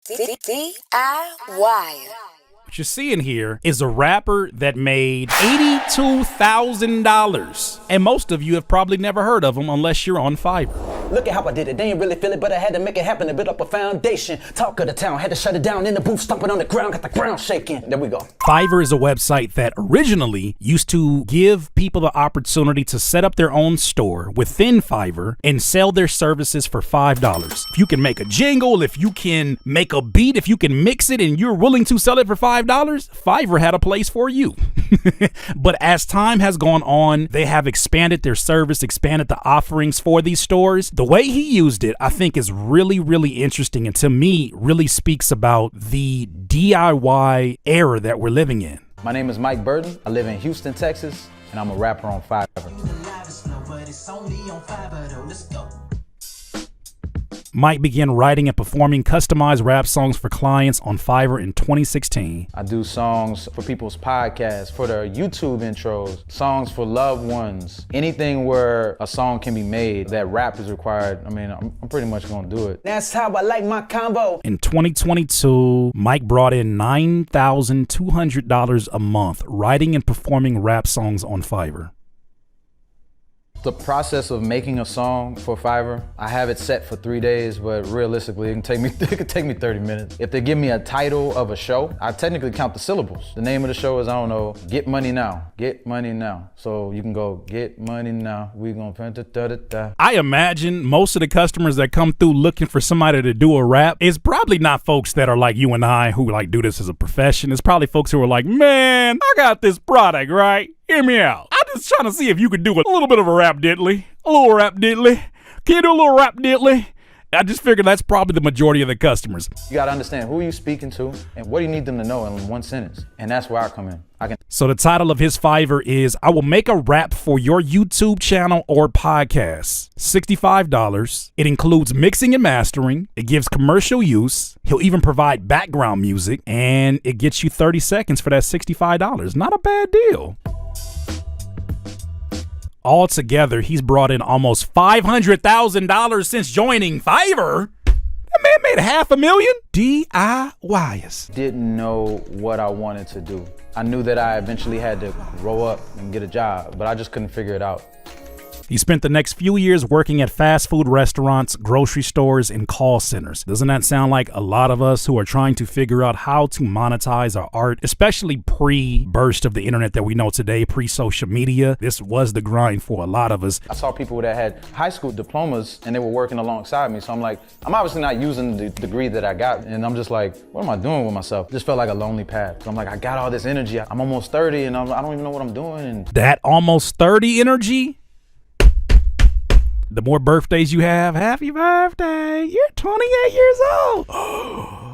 DIY. What you're seeing here is a rapper that made $82,000. And most of you have probably never heard of him unless you're on Fiverr. Look at how I did it. They ain't really feel it, but I had to make it happen to build up a foundation. Talk of the town, had to shut it down in the booth, stomping on the ground, got the ground shaking. There we go. Fiverr is a website that originally used to give people the opportunity to set up their own store within Fiverr and sell their services for $5. If you can make a jingle, if you can make a beat, if you can mix it and you're willing to sell it for $5, Fiverr had a place for you. But as time has gone on, they have expanded their service, expanded the offerings for these stores. The way he used it, I think, is really, really interesting, and to me, really speaks about the DIY era that we're living in. My name is Mike Burton. I live in Houston, Texas, and I'm a rapper on Fiverr. Mike began writing and performing customized rap songs for clients on Fiverr in 2016. I do songs for people's podcasts, for their YouTube intros, songs for loved ones, anything where a song can be made that rap is required. I mean, I'm pretty much gonna do it. That's how I like my combo. In 2022, Mike brought in $9,200 a month writing and performing rap songs on Fiverr. The process of making a song for Fiverr, I have it set for 3 days, but realistically, it could take me 30 minutes. If they give me a title of a show, I technically count the syllables. The name of the show is, I don't know, Get Money Now, Get Money Now. So you can go, get money now, we gonna print it, da-da-da. I imagine most of the customers that come through looking for somebody to do a rap is probably not folks that are like you and I who like do this as a profession. It's probably folks who are like, man, I got this product, right? Hear me out. I'm just trying to see if you could do a little bit of a rap diddly. A little rap diddly. Can you do a little rap diddly? I just figured that's probably the majority of the customers. You gotta understand who are you speaking to and what do you need them to know in one sentence. And that's where I come in. So the title of his Fiverr is, I will make a rap for your YouTube channel or podcast. $65. It includes mixing and mastering. It gives commercial use. He'll even provide background music, and it gets you 30 seconds for that $65. Not a bad deal. Altogether, he's brought in almost $500,000 since joining Fiverr. That man made $500,000. DIYers. Didn't know what I wanted to do. I knew that I eventually had to grow up and get a job, but I just couldn't figure it out. He spent the next few years working at fast food restaurants, grocery stores, and call centers. Doesn't that sound like a lot of us who are trying to figure out how to monetize our art, especially pre-burst of the internet that we know today, pre-social media? This was the grind for a lot of us. I saw people that had high school diplomas and they were working alongside me. So I'm like, I'm obviously not using the degree that I got. And I'm just like, what am I doing with myself? Just felt like a lonely path. So I'm like, I got all this energy. I'm almost 30 and I don't even know what I'm doing. And that almost 30 energy? The more birthdays you have, happy birthday, you're 28 years old.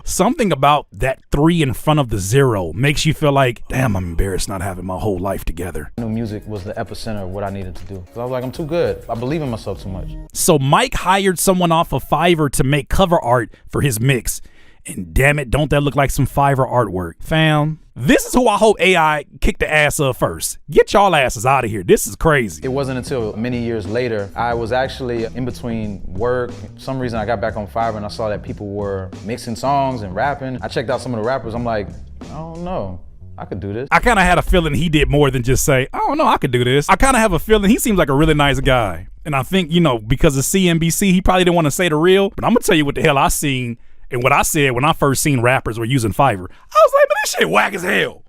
Something about that 3 in front of the 0 makes you feel like, damn, I'm embarrassed not having my whole life together. I knew music was the epicenter of what I needed to do. So I was like, I'm too good. I believe in myself too much. So Mike hired someone off of Fiverr to make cover art for his mix. And damn it, don't that look like some Fiverr artwork? Fam, this is who I hope AI kicked the ass of first. Get y'all asses out of here. This is crazy. It wasn't until many years later, I was actually in between work. For some reason I got back on Fiverr and I saw that people were mixing songs and rapping. I checked out some of the rappers. I'm like, I don't know. I could do this. I kind of had a feeling he did more than just say, oh no, I could do this. I kind of have a feeling he seems like a really nice guy. And I think, you know, because of CNBC, he probably didn't want to say the real, but I'm gonna tell you what the hell I seen. And what I said when I first seen rappers were using Fiverr, I was like, man, this shit whack as hell.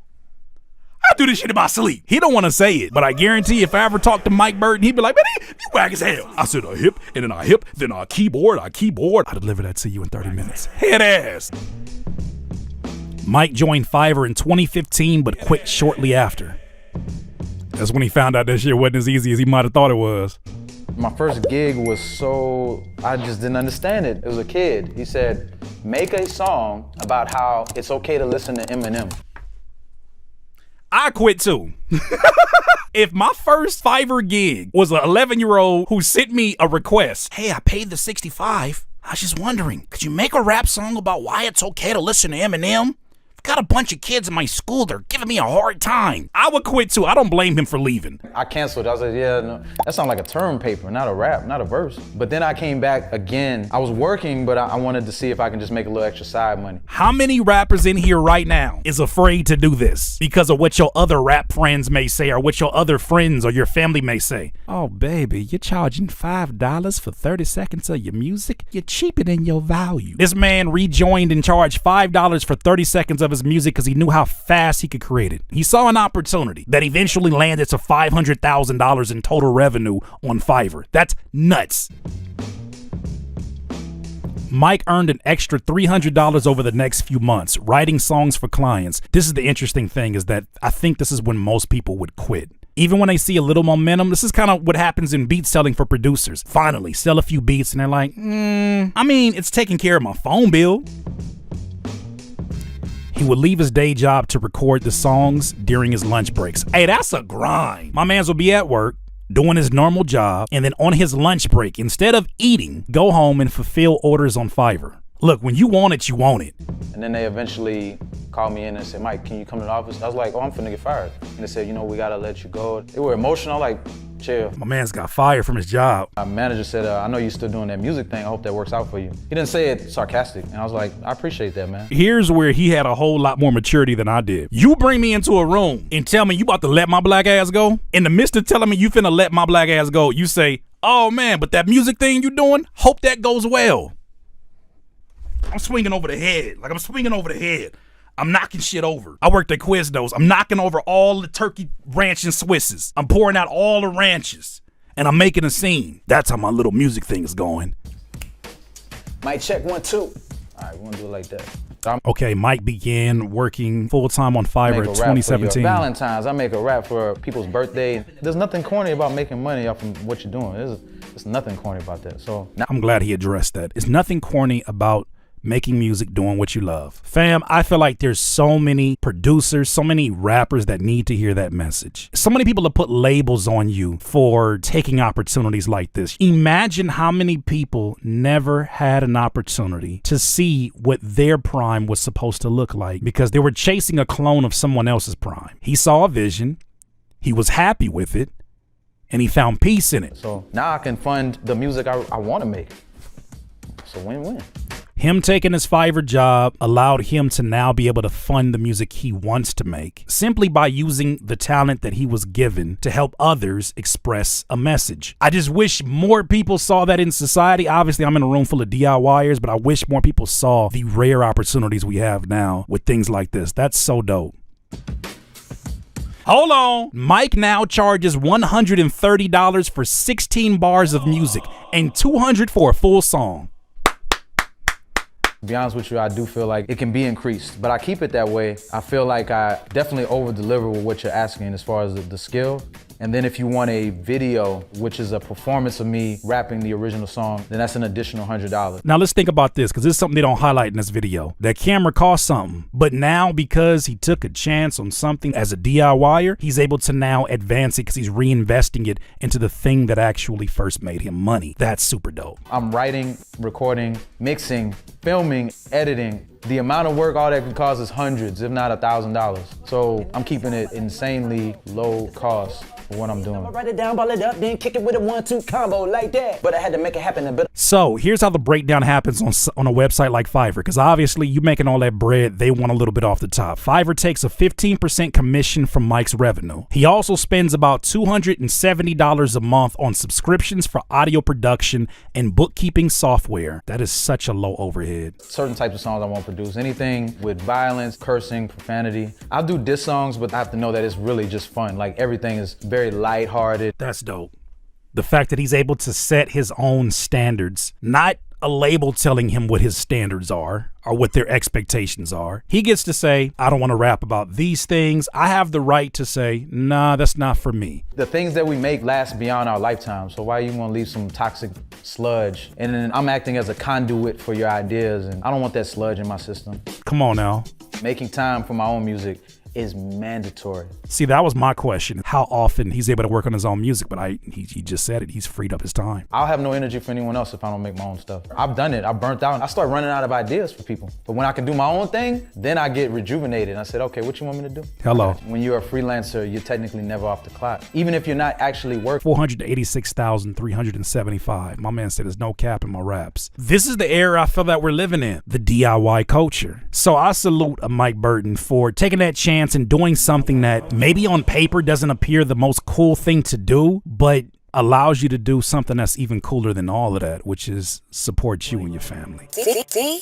I do this shit in my sleep. He don't want to say it, but I guarantee if I ever talked to Mike Burton, he'd be like, man, you whack as hell. I said a hip, and then a hip, then a keyboard. I deliver that to you in 30 minutes. Head ass. Mike joined Fiverr in 2015, but quit shortly after. That's when he found out that shit wasn't as easy as he might have thought it was. My first gig was I just didn't understand it. It was a kid. He said, make a song about how it's okay to listen to Eminem. I quit too. If my first Fiverr gig was an 11-year-old who sent me a request, hey, I paid the $65. I was just wondering, could you make a rap song about why it's okay to listen to Eminem Got a bunch of kids in my school, they're giving me a hard time. I would quit too. I don't blame him for leaving. I canceled. I was like, yeah, no, that sounds like a term paper, not a rap, not a verse. But then I came back again. I was working, but I wanted to see if I can just make a little extra side money. How many rappers in here right now is afraid to do this because of what your other rap friends may say or what your other friends or your family may say? Oh, baby, you're charging $5 for 30 seconds of your music? You're cheapening your value. This man rejoined and charged $5 for 30 seconds of his music because he knew how fast he could create it. He saw an opportunity that eventually landed to $500,000 in total revenue on Fiverr. That's nuts. Mike earned an extra $300 over the next few months, writing songs for clients. This is the interesting thing, is that I think this is when most people would quit. Even when they see a little momentum, this is kind of what happens in beat selling for producers. Finally, sell a few beats and they're like, I mean, it's taking care of my phone bill. He would leave his day job to record the songs during his lunch breaks. Hey, that's a grind. My mans will be at work, doing his normal job, and then on his lunch break, instead of eating, go home and fulfill orders on Fiverr. Look, when you want it, you want it. And then they eventually called me in and said, Mike, can you come to the office? I was like, oh, I'm finna get fired. And they said, you know, we gotta let you go. They were emotional, like, chill. My man's got fired from his job. My manager said, I know you're still doing that music thing. I hope that works out for you. He didn't say it sarcastic. And I was like, I appreciate that, man. Here's where he had a whole lot more maturity than I did. You bring me into a room and tell me you about to let my black ass go. In the midst of telling me you finna let my black ass go, you say, oh man, but that music thing you doing, hope that goes well. I'm swinging over the head. Like I'm swinging over the head. I'm knocking shit over. I worked at Quiznos. I'm knocking over all the turkey ranch and Swisses. I'm pouring out all the ranches and I'm making a scene. That's how my little music thing is going. Mic check 1, 2. All right, we're gonna do it like that. Okay, Mike began working full-time on Fiverr in 2017. Valentine's, I make a rap for people's birthday. There's nothing corny about making money off of what you're doing. There's nothing corny about that. So I'm glad he addressed that. It's nothing corny about making music, doing what you love. Fam, I feel like there's so many producers, so many rappers that need to hear that message. So many people have put labels on you for taking opportunities like this. Imagine how many people never had an opportunity to see what their prime was supposed to look like because they were chasing a clone of someone else's prime. He saw a vision, he was happy with it, and he found peace in it. So now I can fund the music I want to make. It's a win-win. Him taking his Fiverr job allowed him to now be able to fund the music he wants to make simply by using the talent that he was given to help others express a message. I just wish more people saw that in society. Obviously, I'm in a room full of DIYers, but I wish more people saw the rare opportunities we have now with things like this. That's so dope. Hold on. Mike now charges $130 for 16 bars of music and $200 for a full song. To be honest with you, I do feel like it can be increased, but I keep it that way. I feel like I definitely over-deliver with what you're asking as far as the skill. And then if you want a video, which is a performance of me rapping the original song, then that's an additional $100. Now let's think about this, because this is something they don't highlight in this video. That camera cost something, but now because he took a chance on something as a DIYer, he's able to now advance it because he's reinvesting it into the thing that actually first made him money. That's super dope. I'm writing, recording, mixing, filming, editing. The amount of work, all that could cost is hundreds, if not $1,000. So I'm keeping it insanely low cost for what I'm doing. I write it down, ball it up, then kick it with a 1-2 combo like that. But I had to make it happen a bit. So here's how the breakdown happens on a website like Fiverr, because obviously you making all that bread, they want a little bit off the top. Fiverr takes a 15% commission from Mike's revenue. He also spends about $270 a month on subscriptions for audio production and bookkeeping software. That is such a low overhead. Certain types of songs I won't produce. Anything with violence, cursing, profanity. I'll do diss songs, but I have to know that it's really just fun. Like everything is very lighthearted. That's dope. The fact that he's able to set his own standards, not a label telling him what his standards are or what their expectations are. He gets to say, I don't want to rap about these things. I have the right to say, nah, that's not for me. The things that we make last beyond our lifetime. So why you want to leave some toxic sludge? And then I'm acting as a conduit for your ideas, and I don't want that sludge in my system. Come on now. Making time for my own music is mandatory. See, that was my question. How often he's able to work on his own music, but he just said it. He's freed up his time. I'll have no energy for anyone else if I don't make my own stuff. I've done it. I burnt out. I start running out of ideas for people. But when I can do my own thing, then I get rejuvenated. I said, okay, what you want me to do? Hello. When you're a freelancer, you're technically never off the clock. Even if you're not actually working. 486,375. My man said there's no cap in my raps. This is the era I feel that we're living in, the DIY culture. So I salute a Mike Burton for taking that chance and doing something that maybe on paper doesn't appear the most cool thing to do, but allows you to do something that's even cooler than all of that, which is support you and your family. DIY.